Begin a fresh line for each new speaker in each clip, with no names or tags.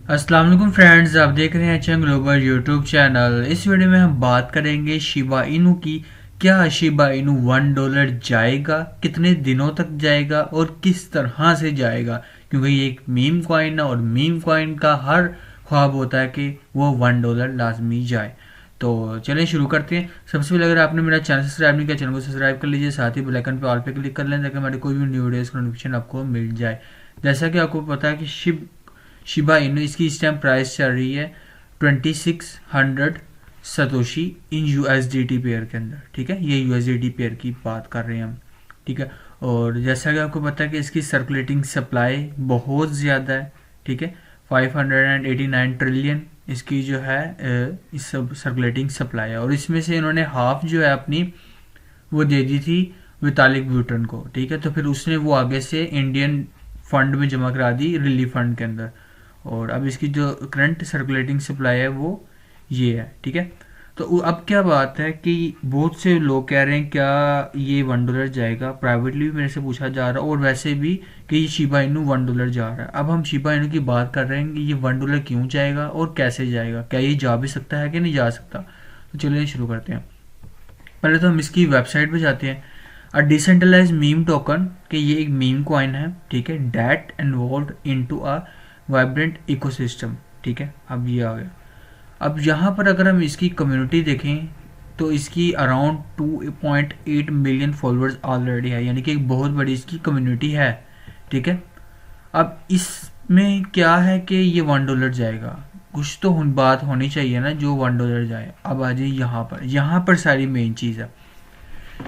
अस्सलाम वालेकुम फ्रेंड्स, आप देख रहे हैं चंग ग्लोबल यूट्यूब चैनल। इस वीडियो में हम बात करेंगे शिबा इनू की। क्या शिबा इनू $1 जाएगा, कितने दिनों तक जाएगा और किस तरह से जाएगा, क्योंकि ये एक मीम कॉइन है और मीम कॉइन का हर ख्वाब होता है कि वो $1 लाजमी जाए। तो चलिए शुरू करते हैं। सबसे पहले अगर आपने मेरा चैनल सब्सक्राइब नहीं किया, चैनल को सब्सक्राइब कर लीजिए, साथ ही बेल आइकन पे ऑल पे क्लिक कर लें ताकि हमारी कोई भी न्यू वीडियोस का नोटिफिकेशन आपको मिल जाए। जैसा कि आपको पता है कि शिबा इनू इसकी इस टाइम प्राइस चल रही है 2600 सतोशी इन यूएसडीटी पेयर के अंदर। ठीक है, ये यूएसडीटी पेयर की बात कर रहे हैं हम। ठीक है, और जैसा कि आपको पता है कि इसकी सर्कुलेटिंग सप्लाई बहुत ज़्यादा है। ठीक है, 589 ट्रिलियन इसकी जो है इस सब सर्कुलेटिंग सप्लाई है, और इसमें से इन्होंने हाफ जो है अपनी वो दे दी थी वितालिक ब्यूटन को। ठीक है, तो फिर उसने वो आगे से इंडियन फंड में जमा करा दी, रिलीफ फंड के अंदर। और अब इसकी जो करंट सर्कुलेटिंग सप्लाई है वो ये है। ठीक है, तो अब क्या बात है कि बहुत से लोग कह रहे हैं क्या ये $1 जाएगा। प्राइवेटली भी मेरे से पूछा जा रहा है और वैसे भी कि ये शिबा इनू $1 जा रहा है। अब हम शिबा इनू की बात कर रहे हैं कि ये $1 क्यों जाएगा और कैसे जाएगा, क्या ये जा भी सकता है कि नहीं जा सकता। तो चलिए शुरू करते हैं। पहले तो हम इसकी वेबसाइट पे जाते हैं। अ डिसेंट्रलाइज मीम टोकन कि ये एक मीम कॉइन है। ठीक है, that involve into a vibrant ecosystem. ठीक है, अब ये आ गया। अब यहाँ पर अगर हम इसकी कम्युनिटी देखें तो इसकी अराउंड 2.8 मिलियन फॉलोअर्स ऑलरेडी है, यानी कि एक बहुत बड़ी इसकी कम्युनिटी है। ठीक है, अब इसमें क्या है कि ये $1 जाएगा, कुछ तो बात होनी चाहिए ना जो $1 जाए। अब आ जाइए यहाँ पर सारी मेन चीज़ है।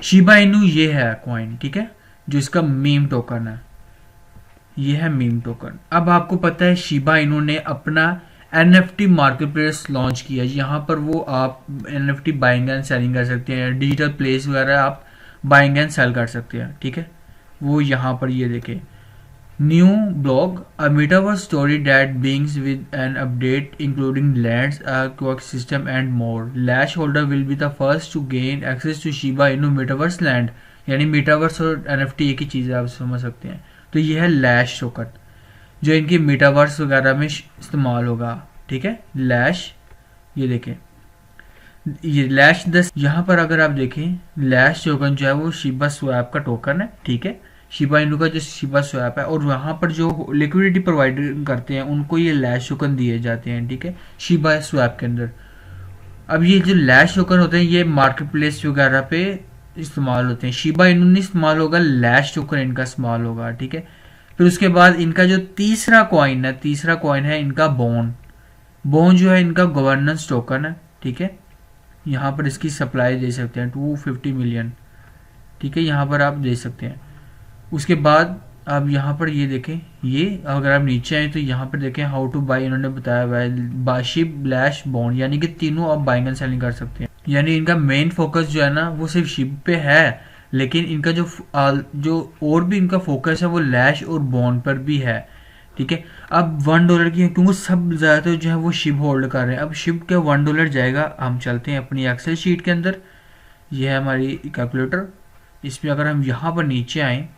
शिबा इनू ये है कॉइन। ठीक है, जो इसका मीम टोकन है, ये है मीम टोकन। अब आपको पता है शिबा इनू ने अपना NFT मार्केट प्लेस लॉन्च किया। यहाँ पर वो आप NFT बाइंग एंड सेलिंग कर सकते हैं, डिजिटल प्लेस वगैरह आप बाइंग एंड सेल कर सकते हैं। ठीक है, वो यहाँ पर ये देखें, new blog a metaverse story that begins with an update including lands ecosystem and more. LEASH holder will be the first to gain access to Shiba Inu metaverse land. यानी मेटावर्स और NFT एक ही चीज़ है, आप समझ सकते हैं। तो ये है लैश टोकन जो इनकी मेटावर्स वगैरह में इस्तेमाल होगा। ठीक है, लैश, ये देखें, ये लैश 10। यहाँ पर अगर आप देखें लैश टोकन जो है वो शिबा स्वैप का टोकन है। ठीक है, शिबा इनू का जो शिबा स्वैप है, और वहाँ पर जो लिक्विडिटी प्रोवाइड करते हैं उनको ये लैश टोकन दिए जाते हैं। ठीक है, शिबा स्वैप के अंदर। अब ये जो लैश टोकन होते हैं ये मार्केट प्लेस वगैरह पे इस्तेमाल होते हैं। शिबा इनू नहीं इस्तेमाल होगा, लैश टोकन इनका इस्तेमाल होगा। ठीक है, फिर उसके बाद इनका जो तीसरा कॉइन है इनका बोन जो है इनका गवर्नेंस टोकन है। ठीक है, यहाँ पर इसकी सप्लाई दे सकते हैं 250 मिलियन। ठीक है, यहाँ पर आप दे सकते हैं। उसके बाद आप यहाँ पर ये देखें, ये अगर आप नीचे आए तो यहाँ पर देखें हाउ टू बाई, इन्होंने बताया हुआ है बाशिप लैश बॉन्ड, यानी कि तीनों आप बाइंग एंड सेलिंग कर सकते हैं। यानी इनका मेन फोकस जो है ना वो सिर्फ शिप पे है, लेकिन इनका जो और भी इनका फोकस है वो लैश और बॉन्ड पर भी है। ठीक है, अब $1 की, क्योंकि सब ज़्यादातर जो है वो शिप होल्ड कर रहे हैं। अब शिप का $1 जाएगा। हम चलते हैं अपनी एक्सेल शीट के अंदर, ये है हमारी कैलकुलेटर। इसमें अगर हम यहाँ पर नीचे आए,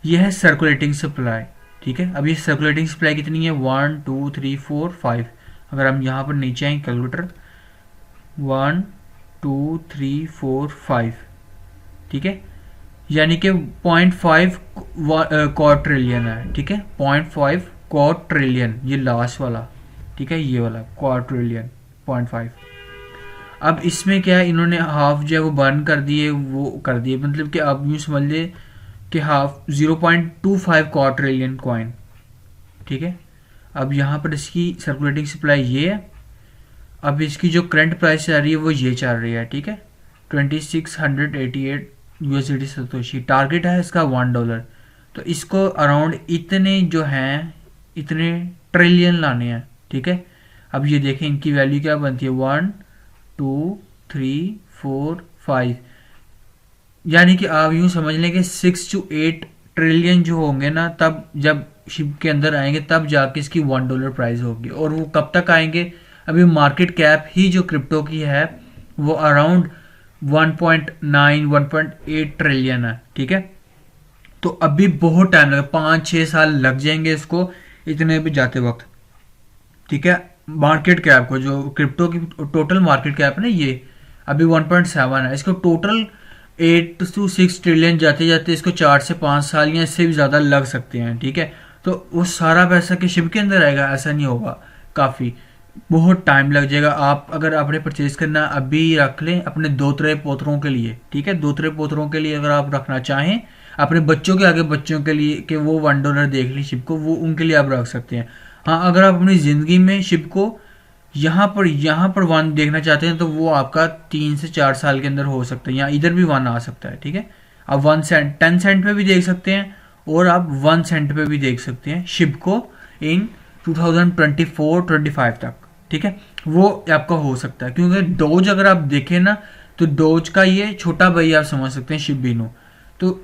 ये है सर्कुलेटिंग सप्लाई। ठीक है, अब ये सर्कुलेटिंग सप्लाई कितनी है, 1 2 3 4 5। अगर हम यहाँ पर नीचे आए कैलकुलेटर, 1 2 3 4 5। ठीक है, यानी कि 0.5 क्वाड्रिलियन है। ठीक है, 0.5 क्वाड्रिलियन, ये लास्ट वाला। ठीक है, ये वाला क्वाड्रिलियन 0.5। अब इसमें क्या है, इन्होंने हाफ जो है वो बर्न कर दिए, वो कर दिए, मतलब कि आप यूँ समझ ले कि हाफ 0.25 क्वाड्रिलियन कॉइन। ठीक है, अब यहाँ पर इसकी सर्कुलेटिंग सप्लाई ये है। अब इसकी जो करंट प्राइस आ रही है वो ये चल रही है। ठीक है, 2688 यूएसडी सतोशी। टारगेट है इसका $1। तो इसको अराउंड इतने जो हैं, इतने ट्रिलियन लाने हैं। ठीक है, अब ये देखें इनकी वैल्यू क्या बनती है, 1 2 3 4 5। यानी कि आप यूं समझ लें कि 6 to 8 ट्रिलियन जो होंगे ना, तब जब शिप के अंदर आएंगे तब जाके इसकी $1 प्राइस होगी। और वो कब तक आएंगे, अभी मार्केट कैप ही जो क्रिप्टो की है वो अराउंड 1.8 ट्रिलियन है। ठीक है, तो अभी बहुत टाइम लगेगा, 5-6 साल लग जाएंगे इसको इतने भी जाते वक्त। ठीक है। मार्केट कैप को, जो क्रिप्टो की टोटल मार्केट कैप है ना, ये अभी 1.7 है, इसको टोटल 8 to 6 ट्रिलियन जाते जाते इसको 4 से 5 साल या इससे भी ज़्यादा लग सकते हैं, ठीक है। तो वो सारा पैसा कि शिप के अंदर आएगा ऐसा नहीं होगा, काफ़ी बहुत टाइम लग जाएगा। आप अगर आपने परचेज करना अभी रख लें अपने दोतरे पोतरों के लिए, ठीक है, दोतरे पोतरों के लिए अगर आप रखना चाहें, अपने बच्चों के आगे बच्चों के लिए कि वो $1 देख लें शिप को, वो उनके लिए आप रख सकते हैं। हाँ, अगर आप अपनी ज़िंदगी में शिप को यहाँ पर वन देखना चाहते हैं तो वो आपका 3 से 4 साल के अंदर हो सकता है, या इधर भी वन आ सकता है, ठीक है। आप 1 सेंट 10 सेंट पे भी देख सकते हैं और आप 1 सेंट पे भी देख सकते हैं शिप को इन 2024-25 तक, ठीक है। वो आपका हो सकता है, क्योंकि डोज अगर आप देखें ना तो डोज का ये छोटा भाई आप समझ सकते हैं शिप बीनो। तो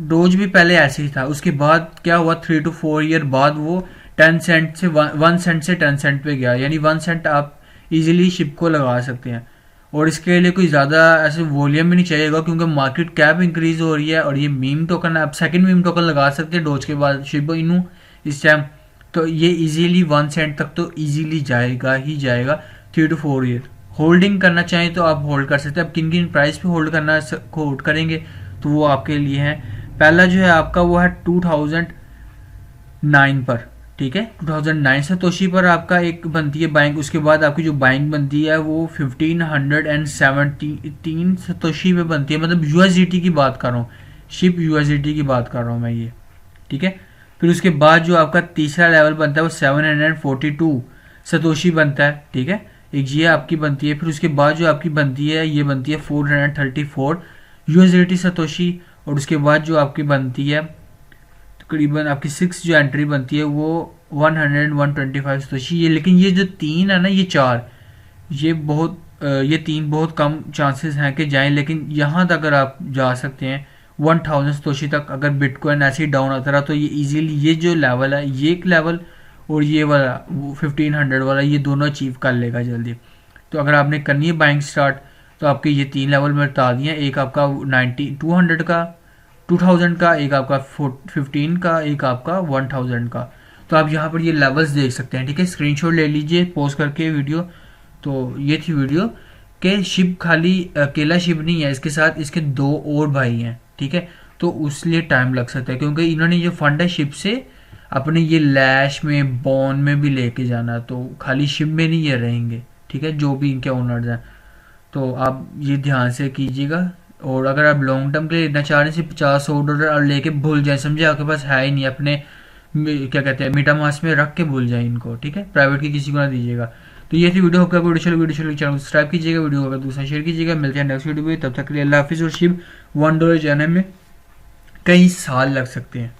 डोज भी पहले ऐसे ही था, उसके बाद क्या हुआ 3 to 4 ईयर बाद वो 10 सेंट से 1 सेंट से 10 सेंट पे गया, यानी 1 सेंट आप इजीली शिप को लगा सकते हैं। और इसके लिए कोई ज़्यादा ऐसे वॉल्यूम भी नहीं चाहिएगा, क्योंकि मार्केट कैप इंक्रीज हो रही है। और ये मीम टोकन, आप सेकंड मीम टोकन लगा सकते हैं डोज के बाद शिबा इनू इस टाइम। तो ये इजीली 1 सेंट तक तो इजीली जाएगा ही जाएगा। 3 to 4 ईयर होल्डिंग करना चाहें तो आप होल्ड कर सकते हैं। आप किन किन प्राइस पे होल्ड करेंगे तो वो आपके लिए है। पहला जो है आपका वो है 2009 पर, ठीक है, 2009 सतोशी पर आपका एक बनती है बाइंग। उसके बाद आपकी जो बाइंग बनती है वो 1517 सतोशी पे बनती है, मतलब यूएसडीटी की बात कर रहा हूँ, शिप यूएसडीटी की बात कर रहा हूँ मैं ये, ठीक है। फिर उसके बाद जो आपका तीसरा लेवल बनता है वो 742 सतोशी बनता है, ठीक है, एक ये आपकी बनती है। फिर उसके बाद जो आपकी बनती है ये बनती है 434 यूएसडीटी सतोशी। और उसके बाद जो आपकी बनती है तकरीबन आपकी 6 जो एंट्री बनती है वो 125 सतोशी। ये लेकिन ये जो तीन है ना, ये चार, ये तीन बहुत कम चांसेस हैं कि जाएं, लेकिन यहाँ तक अगर आप जा सकते हैं 1000 सतोशी तक। अगर बिटकॉइन ऐसे ही डाउन आता रहा तो ये इजीली ये जो लेवल है, ये एक लेवल और ये वाला 1500 वाला, ये दोनों अचीव कर लेगा जल्दी। तो अगर आपने करनी है बाइंग स्टार्ट तो आपके ये तीन लेवल में बता दिए, एक आपका 200 का, 2000 का, एक आपका 15 का, एक आपका 1000 का। तो आप यहाँ पर ये लेवल्स देख सकते हैं, ठीक है। स्क्रीनशॉट ले लीजिए पोस्ट करके वीडियो। तो ये थी वीडियो कि शिप खाली अकेला शिप नहीं है, इसके साथ इसके दो और भाई हैं, ठीक है। तो उसलिए टाइम लग सकता है, क्योंकि इन्होंने जो फंड है शिप से अपने ये लैश में बॉन में भी लेके जाना, तो खाली शिप में नहीं ये रहेंगे, ठीक है, जो भी इनके ओनर्स हैं। तो आप ये ध्यान से कीजिएगा। और अगर आप लॉन्ग टर्म के लिए लेना चाह रहे हैं सिर्फ $50-100 और लेके भूल जाए, समझे आपके पास है ही नहीं, अपने क्या कहते हैं मीटामास्क में रख के भूल जाए इनको, ठीक है, प्राइवेट की किसी को ना दीजिएगा। तो ये थी वीडियो, होगा वीडियो चैनल सब्सक्राइब कीजिएगा, वीडियो होगा दूसरा शेयर कीजिएगा। मिलते हैं नेक्स्ट वीडियो में, तब तक के लिए अल्लाह हाफिज़। और शिप $1 जाने में कई साल लग सकते हैं।